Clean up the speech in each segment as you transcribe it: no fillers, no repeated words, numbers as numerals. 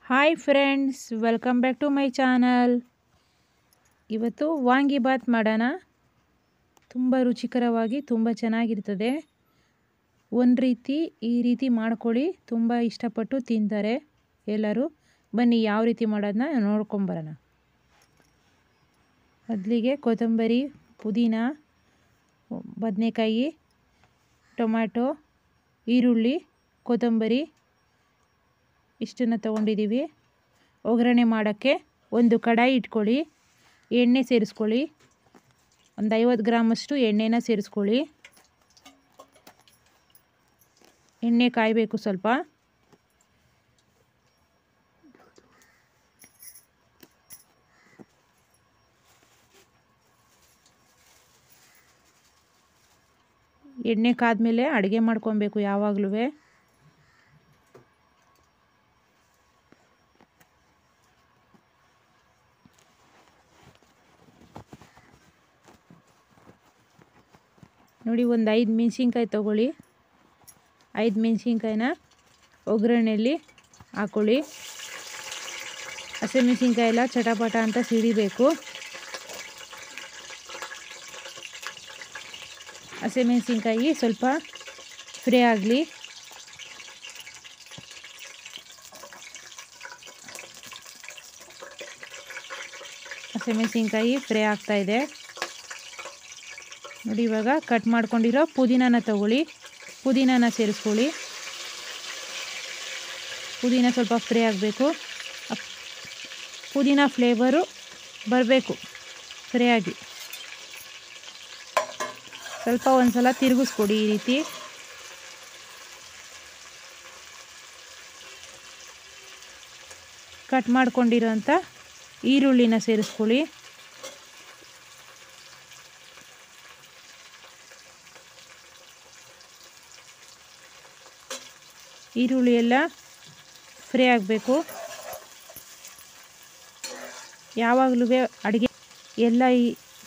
Hi friends, welcome back to my channel. ಇವತ್ತು ವಾಂಗಿಬಾತ್ ಮಾಡೋಣ. ತುಂಬ ರುಚಿಕರವಾಗಿ ತುಂಬ ಚೆನ್ನಾಗಿರ್ತದೆ. ಈ ರೀತಿ ಮಾಡ್ಕೊಳ್ಳಿ, ತುಂಬ ಇಷ್ಟಪಟ್ಟು ತಿಂತಾರೆ ಎಲ್ಲರೂ. ಬನ್ನಿ ಯಾವ ರೀತಿ ಮಾಡೋದನ್ನ ನೋಡ್ಕೊಂಬರೋಣ. ಮೊದಲಿಗೆ ಕೊತ್ತಂಬರಿ, ಪುದೀನ, ಬದನೆಕಾಯಿ, ಟೊಮ್ಯಾಟೊ, ಈರುಳ್ಳಿ, ಕೊತ್ತಂಬರಿ ಇಷ್ಟನ್ನು ತೊಗೊಂಡಿದ್ದೀವಿ. ಒಗ್ಗರಣೆ ಮಾಡೋಕ್ಕೆ ಒಂದು ಕಡಾಯಿ ಇಟ್ಕೊಳ್ಳಿ, ಎಣ್ಣೆ ಸೇರಿಸ್ಕೊಳ್ಳಿ. ಒಂದು 50 ಗ್ರಾಮಷ್ಟು ಎಣ್ಣೆನ ಸೇರಿಸ್ಕೊಳ್ಳಿ. ಎಣ್ಣೆ ಕಾಯಬೇಕು ಸ್ವಲ್ಪ. ಎಣ್ಣೆ ಕಾದ್ಮೇಲೆ ಅಡುಗೆ ಮಾಡ್ಕೊಬೇಕು ಯಾವಾಗಲೂ. ನೋಡಿ, ಒಂದು 5 ಮೆಣಸಿನ್ಕಾಯಿ ತೊಗೊಳ್ಳಿ. 5 ಮೆಣಸಿನ್ಕಾಯಿನ ಒಗ್ಗರಣೆಯಲ್ಲಿ ಹಾಕ್ಕೊಳ್ಳಿ. ಹಸಿಮೆಣಸಿನ್ಕಾಯಿ ಎಲ್ಲ ಚಟಪಟ ಅಂತ ಸಿಡಿಬೇಕು. ಹಸಿಮೆಣಸಿನ್ಕಾಯಿ ಸ್ವಲ್ಪ ಫ್ರೈ ಆಗಲಿ. ಹಸಿಮೆಣಸಿನ್ಕಾಯಿ ಫ್ರೈ ಆಗ್ತಾಯಿದೆ ನೋಡಿ. ಇವಾಗ ಕಟ್ ಮಾಡ್ಕೊಂಡಿರೋ ಪುದೀನಾನ ತಗೊಳ್ಳಿ, ಪುದೀನಾನ ಸೇರಿಸ್ಕೊಳ್ಳಿ. ಪುದೀನ ಸ್ವಲ್ಪ ಫ್ರೈ ಆಗಬೇಕು. ಪುದೀನ ಫ್ಲೇವರು ಬರಬೇಕು ಫ್ರೈ ಆಗಿ. ಸ್ವಲ್ಪ ಒಂದ್ಸಲ ತಿರುಗಿಸ್ಕೊಡಿ ಈ ರೀತಿ. ಕಟ್ ಮಾಡ್ಕೊಂಡಿರೋಂಥ ಈರುಳ್ಳಿನ ಸೇರಿಸ್ಕೊಳ್ಳಿ. ಈರುಳ್ಳಿ ಎಲ್ಲ ಫ್ರೈ ಆಗಬೇಕು. ಯಾವಾಗಲೂ ಅಡುಗೆ ಎಲ್ಲ ಈ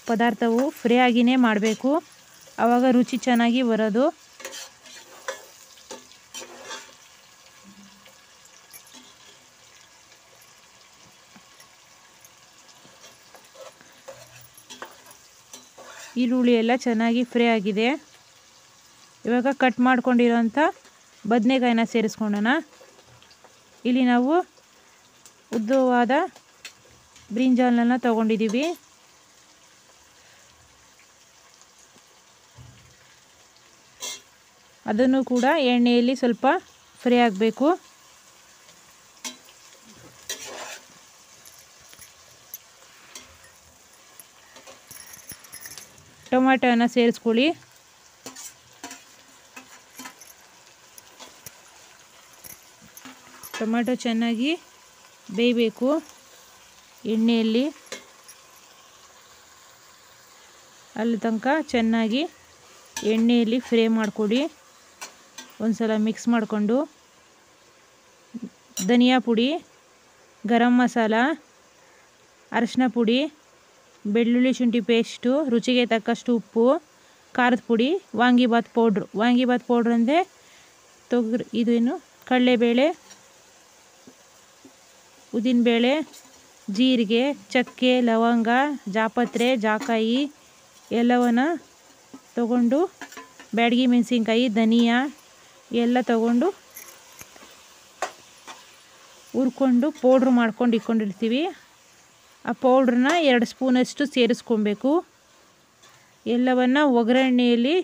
ಪದಾರ್ಥವು ಫ್ರೈ ಆಗಿಯೇ ಮಾಡಬೇಕು, ಆವಾಗ ರುಚಿ ಚೆನ್ನಾಗಿ ಬರೋದು. ಈರುಳ್ಳಿ ಎಲ್ಲ ಚೆನ್ನಾಗಿ ಫ್ರೈ ಆಗಿದೆ. ಇವಾಗ ಕಟ್ ಮಾಡ್ಕೊಂಡಿರೋಂಥ ಬದನೆಕಾಯಿನ ಸೇರಿಸ್ಕೊಳ್ಳೋಣ. ಇಲ್ಲಿ ನಾವು ಉದ್ದವಾದ ಬ್ರಿಂಜಾಲನ್ನ ತೊಗೊಂಡಿದ್ದೀವಿ. ಅದನ್ನು ಕೂಡ ಎಣ್ಣೆಯಲ್ಲಿ ಸ್ವಲ್ಪ ಫ್ರೈ ಆಗಬೇಕು. ಟೊಮ್ಯಾಟೋನ ಸೇರಿಸ್ಕೊಳ್ಳಿ. ಟೊಮ್ಯಾಟೊ ಚೆನ್ನಾಗಿ ಬೇಯಬೇಕು ಎಣ್ಣೆಯಲ್ಲಿ. ಅಲ್ಲಿ ತನಕ ಚೆನ್ನಾಗಿ ಎಣ್ಣೆಯಲ್ಲಿ ಫ್ರೈ ಮಾಡಿಕೊಡಿ. ಒಂದು ಸಲ ಮಿಕ್ಸ್ ಮಾಡಿಕೊಂಡು ಧನಿಯಾ ಪುಡಿ, ಗರಂ ಮಸಾಲ, ಅರಿಶಿನ ಪುಡಿ, ಬೆಳ್ಳುಳ್ಳಿ ಶುಂಠಿ ಪೇಸ್ಟು, ರುಚಿಗೆ ತಕ್ಕಷ್ಟು ಉಪ್ಪು, ಖಾರದ ಪುಡಿ, ವಾಂಗಿಬಾತ್ ಪೌಡ್ರ್ ಅಂದರೆ ಇದೇನು ಕಡಲೆಬೇಳೆ, ಉದ್ದಿನಬೇಳೆ, ಜೀರಿಗೆ, ಚಕ್ಕೆ, ಲವಂಗ, ಜಾಪತ್ರೆ, ಜಾಕಾಯಿ ಎಲ್ಲವನ್ನು ತಗೊಂಡು, ಬ್ಯಾಡಗಿ ಮೆಣಸಿನ್ಕಾಯಿ, ಧನಿಯಾ ಎಲ್ಲ ತಗೊಂಡು ಹುರ್ಕೊಂಡು ಪೌಡ್ರ್ ಮಾಡ್ಕೊಂಡು ಇಟ್ಕೊಂಡಿರ್ತೀವಿ. ಆ ಪೌಡ್ರನ್ನ 2 ಸ್ಪೂನಷ್ಟು ಸೇರಿಸ್ಕೊಬೇಕು. ಎಲ್ಲವನ್ನು ಒಗ್ಗರಣೆಯಲ್ಲಿ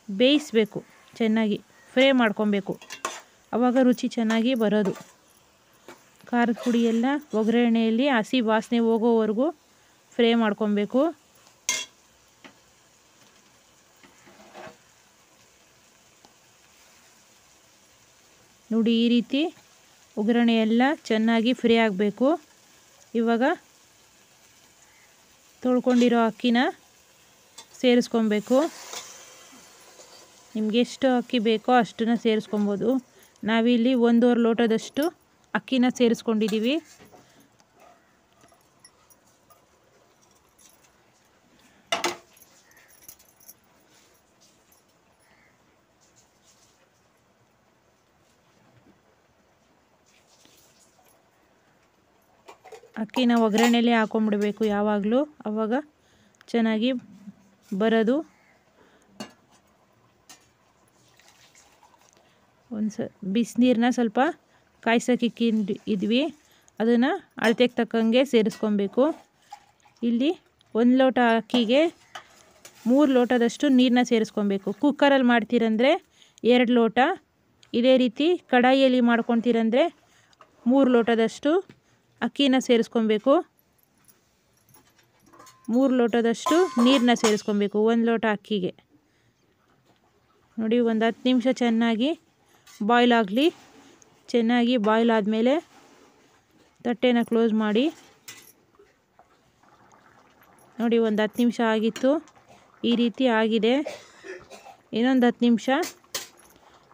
ಬೇಯಿಸಬೇಕು, ಚೆನ್ನಾಗಿ ಫ್ರೈ ಮಾಡ್ಕೊಬೇಕು, ಆವಾಗ ರುಚಿ ಚೆನ್ನಾಗಿ ಬರೋದು. ಖಾರದ ಪುಡಿ ಎಲ್ಲ ಒಗ್ಗರಣೆಯಲ್ಲಿ ಹಸಿ ವಾಸನೆ ಹೋಗೋವರೆಗೂ ಫ್ರೈ ಮಾಡ್ಕೊಬೇಕು. ನೋಡಿ, ಈ ರೀತಿ ಒಗ್ಗರಣೆ ಎಲ್ಲ ಚೆನ್ನಾಗಿ ಫ್ರೈ ಆಗಬೇಕು. ಇವಾಗ ತೊಳ್ಕೊಂಡಿರೋ ಅಕ್ಕಿನ ಸೇರಿಸ್ಕೊಬೇಕು. ನಿಮ್ಗೆ ಎಷ್ಟು ಅಕ್ಕಿ ಬೇಕೋ ಅಷ್ಟನ್ನು ಸೇರಿಸ್ಕೊಬೋದು. ನಾವಿಲ್ಲಿ 1.5 ಲೋಟದಷ್ಟು ಅಕ್ಕಿನ ಸೇರಿಸ್ಕೊಂಡಿದ್ದೀವಿ. ಅಕ್ಕಿನ ಒಗ್ಗರಣೆಯಲ್ಲಿ ಹಾಕೊಂಡ್ಬಿಡಬೇಕು ಯಾವಾಗಲೂ, ಆವಾಗ ಚೆನ್ನಾಗಿ ಬರೋದು. ಬಿಸಿನೀರನ್ನ ಸ್ವಲ್ಪ ಕಾಯ್ಸೋಕ್ಕಿದ್ವಿ, ಅದನ್ನು ಅಳತೆಗೆ ತಕ್ಕಂಗೆ ಸೇರಿಸ್ಕೊಬೇಕು. ಇಲ್ಲಿ 1 ಲೋಟ ಅಕ್ಕಿಗೆ 3 ಲೋಟದಷ್ಟು ನೀರನ್ನ ಸೇರಿಸ್ಕೊಬೇಕು. ಕುಕ್ಕರಲ್ಲಿ ಮಾಡ್ತೀರಂದರೆ 2 ಲೋಟ, ಇದೇ ರೀತಿ ಕಡಾಯಿಯಲ್ಲಿ ಮಾಡ್ಕೊತೀರಂದರೆ 3 ಲೋಟದಷ್ಟು ಅಕ್ಕಿನ ಸೇರಿಸ್ಕೊಬೇಕು. 3 ಲೋಟದಷ್ಟು ನೀರನ್ನ ಸೇರಿಸ್ಕೊಬೇಕು 1 ಲೋಟ ಅಕ್ಕಿಗೆ. ನೋಡಿ, ಒಂದು 10 ನಿಮಿಷ ಚೆನ್ನಾಗಿ ಬಾಯ್ಲ್ ಆಗಲಿ. ಚೆನ್ನಾಗಿ ಬಾಯ್ಲ್ ಆದಮೇಲೆ ತಟ್ಟೆನ ಕ್ಲೋಸ್ ಮಾಡಿ. ನೋಡಿ, ಒಂದು 10 ನಿಮಿಷ ಆಗಿತ್ತು, ಈ ರೀತಿ ಆಗಿದೆ. ಇನ್ನೊಂದು 10 ನಿಮಿಷ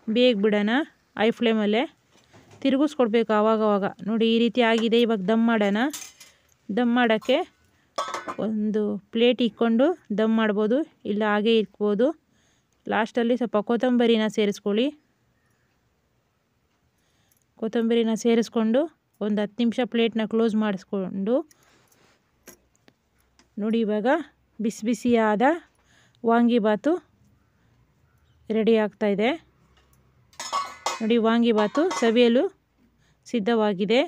ಬೇಗ ಬಿಡೋಣ ಹೈ ಫ್ಲೇಮಲ್ಲೇ, ತಿರುಗಿಸ್ಕೊಡ್ಬೇಕು ಆವಾಗವಾಗ. ನೋಡಿ, ಈ ರೀತಿ ಆಗಿದೆ. ಇವಾಗ ದಮ್ ಮಾಡೋಣ. ದಮ್ ಮಾಡೋಕ್ಕೆ ಒಂದು ಪ್ಲೇಟ್ ಇಟ್ಕೊಂಡು ದಮ್ ಮಾಡ್ಬೋದು, ಇಲ್ಲ ಹಾಗೆ ಇಟ್ಬೋದು. ಲಾಸ್ಟಲ್ಲಿ ಸ್ವಲ್ಪ ಕೊತ್ತಂಬರಿನ ಸೇರಿಸ್ಕೊಳ್ಳಿ. ಕೊತ್ತಂಬರಿನ ಸೇರಿಸ್ಕೊಂಡು ಒಂದು 10 ನಿಮಿಷ ಪ್ಲೇಟ್ನ ಕ್ಲೋಸ್ ಮಾಡಿಸ್ಕೊಂಡು. ನೋಡಿ, ಇವಾಗ ಬಿಸಿ ಬಿಸಿಯಾದ ವಾಂಗಿಬಾತು ರೆಡಿ ಆಗ್ತಾಯಿದೆ. ನೋಡಿ, ವಾಂಗಿಬಾತು ಸವಿಯಲು ಸಿದ್ಧವಾಗಿದೆ.